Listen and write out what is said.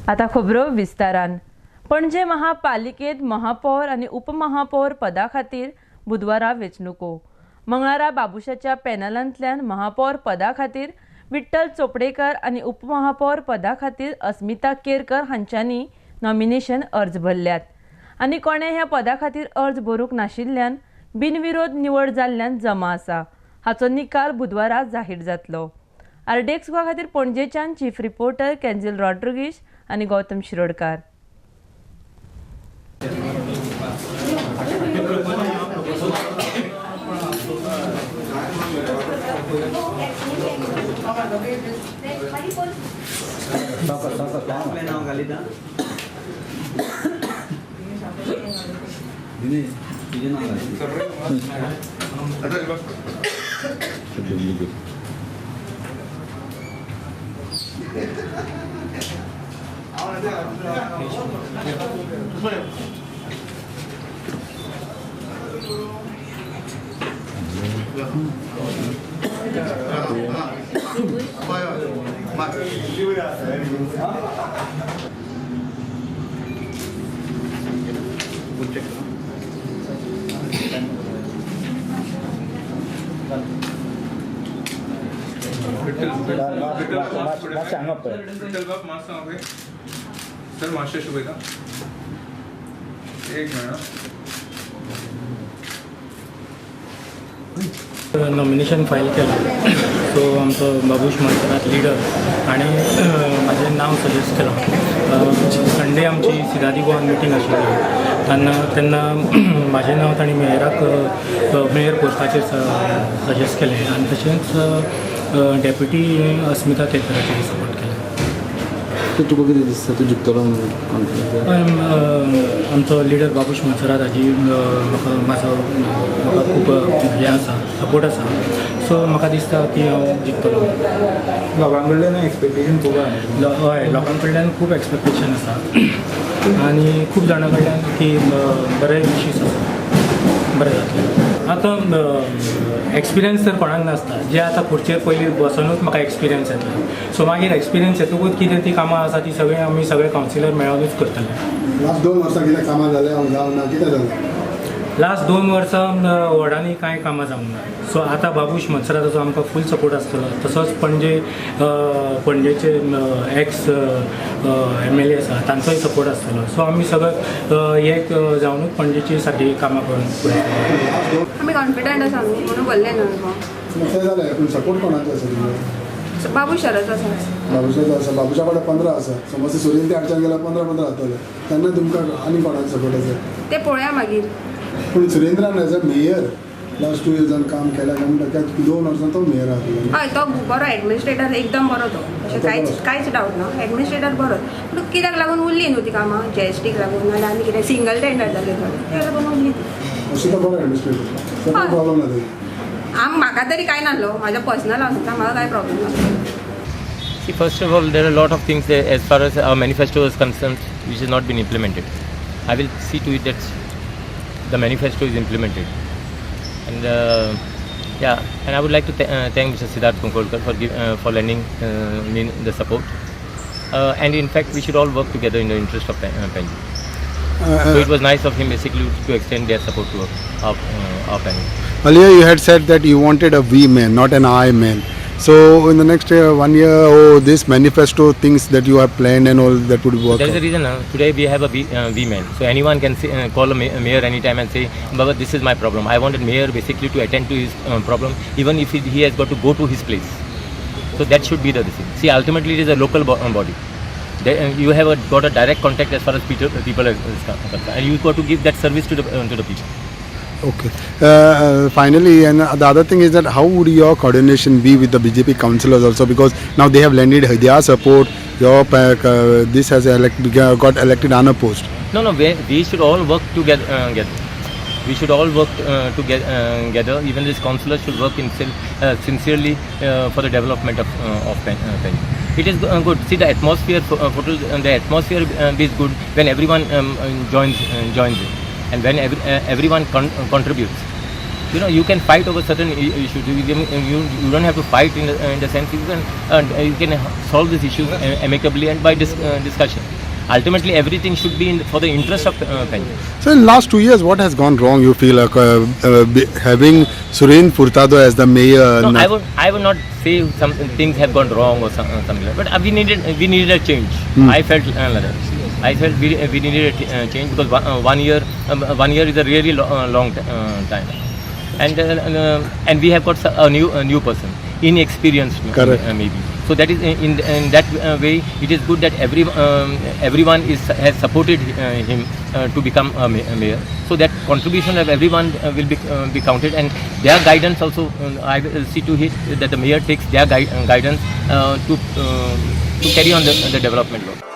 आता खबरो विस्तारान. पणजे महापालिकेत महापौर आणि उपमहापौर पदा खातीर बुधवारा वेंचणुको. मंगळारा बाबुशाच्या पॅनलांतल्यान महापौर पदा खातीर विठ्ठल चोपडेकर आणि उपमहापौर पदा खातीर अस्मिता केरकर हांच्यांनी नॉमिनेशन अर्ज भरल्यात आणि कोणे ह्या पदा खातीर अर्ज भरूंक नाशिल्ल्यान बिनविरोध निवड जाल्ल्यान जमा आसा. हाचो निकाल बुधवारा जाहीर जातलो. आरडेक्स खातीर पणजेच्यान चीफ रिपोर्टर केन्झिल रॉड्रिगीस आणि गौतम शिरोडकार. सर मास्टर शुभ का एक नॉमिनेशन फायल केलं. सो आमचो बाबूश मंत्रात लिडर आणि माझें नाव सजेस्ट केलं. संडे आमची सिदादी गोवन मिटींग आशिल्ली तेन्ना म्हाजें नांव तांणी मेयराक मेयर पोस्टाचेर सजेस्ट केलें आनी तशेंच डेप्युटी अस्मिता केरकराचेर सपोर्ट केलें. तुका कितें दिसता तूं जिखतलो म्हणून कॉन्फिडन्स? आमचो लिडर बाबूश मंत्रात हाजी म्हाका खूब हें आसा, सपोर्ट आसा. सो म्हाका दिसता की हांव जिखतलो. लोकां कडल्यान एक्सपेक्टेशन खूब आसा. हय, लोकां कडल्यान खूब एक्सपेक्टेशन आसा आनी खूब जाणां कडल्यान की बरे विशीस आसा, बरें जातलें. आतां एक्सपिरियन्स तर कोणाक नासता. जे आतां खुर्चेर पयलीं बसोनूच म्हाका एक्सपिरियन्स येतलो. सो मागीर एक्सपिरियन्स येतकूच कितें ती कामां आसा ती सगळीं आमी सगळे कावन्सिलर मेळोनूच करतले. लास्ट 2 वर्सां कितें कामां जालें हांव जावं ना कितें जालें? लास्ट 2 वर्सां वॉर्डांनी कांय कामां जावंक ना. सो आतां बाबूश मंत्राचो आमकां फूल सपोर्ट आसतलो. तसोच पणजेचे एक्स MLA आसा तांचोय सपोर्ट आसतलो. सो आमी सगळे एक जावनूच पणजेची सारकी कामां करून फुडें. आमी कॉन्फिडंट आसा न्हू म्हणून बोल्ले न्हू. तें जालें पूण सपोर्ट कोणाचो आसा तुमचो? बाबूशाराचो आसा. बाबूशाचो आसा. बाबूशा कडेन 15 आसा. समज सुरेंद्र हाडच्यान गेल्यार 15 जातले. तेन्ना तुमकां आनी कोणाचो सपोर्ट आसा? ते पळोवया मागीर. पूण सुरेंद्रान as a mayor last 2 years काम केल्या म्हणटा 2 वर्सां तो मेयर आसलो. हय, तो बरो एडमिनिस्ट्रेटर एकदम बरो तो. अशें कांयच डावट ना. एडमिनिस्ट्रेटर बरो. पूण कित्याक लागून उरली न्हू ती कामां? GSTक लागून नाल्यार आनी कितें सिंगल टेंडर जालें थोडें त्या लागून उरली ती. अशें तो बरो एडमिनिस्ट्रेटर. प्रॉब्लम ना तें. म्हाका तरी कांय नासलो. म्हाज्या पर्सनल आसा म्हाका कांय प्रॉब्लम नासलो. See, first of all, there are a lot of things that, as far as our manifesto is concerned, which has not been implemented. I will see to it that the manifesto is implemented. And and I would like to thank Mr. Siddharth Kunkolkar for lending me the support. And in fact, we should all work together in the interest of Panji. So it was nice of him basically to extend their support to our panel. Earlier you had said that you wanted a V man, not an I man. So in the next 1 year, this manifesto things that you have planned and all that would work. There is a reason. Today we have a V man, so anyone can call a mayor anytime and say, "Baba, this is my problem. I want a mayor basically to attend to his problem, even if he has got to go to his place." So that should be the decision. See, ultimately it is a local body. You have got a direct contact as far as people are concerned, and you got to give that service to the people. Okay. Finally, and the other thing is that how would your coordination be with the BJP councillors also, because now they have lended their support. This has got elected unopposed. No, we should all work together. We should all work together. Even this councillors should work sincerely for the development of Panji. It is good. See, the atmosphere is good when everyone joins it. And when everyone contributes, you can fight over certain issues. You don't have to fight in the sense you can solve these issues amicably and by discussion. Ultimately, everything should be for the interest of Panjim. So in last 2 years, what has gone wrong? You feel like having Suren Furtado as the mayor? No, I would not say some things have gone wrong or something like that. But we needed a change. I felt like that. I felt we needed a change because 1 year is a really long time, and we have got a new person, inexperienced Correct. maybe. So that is in that way, it is good that everyone has supported him to become a mayor. So that contribution of everyone will be counted, and their guidance also. I will see to it that the mayor takes their guidance to carry on the development work.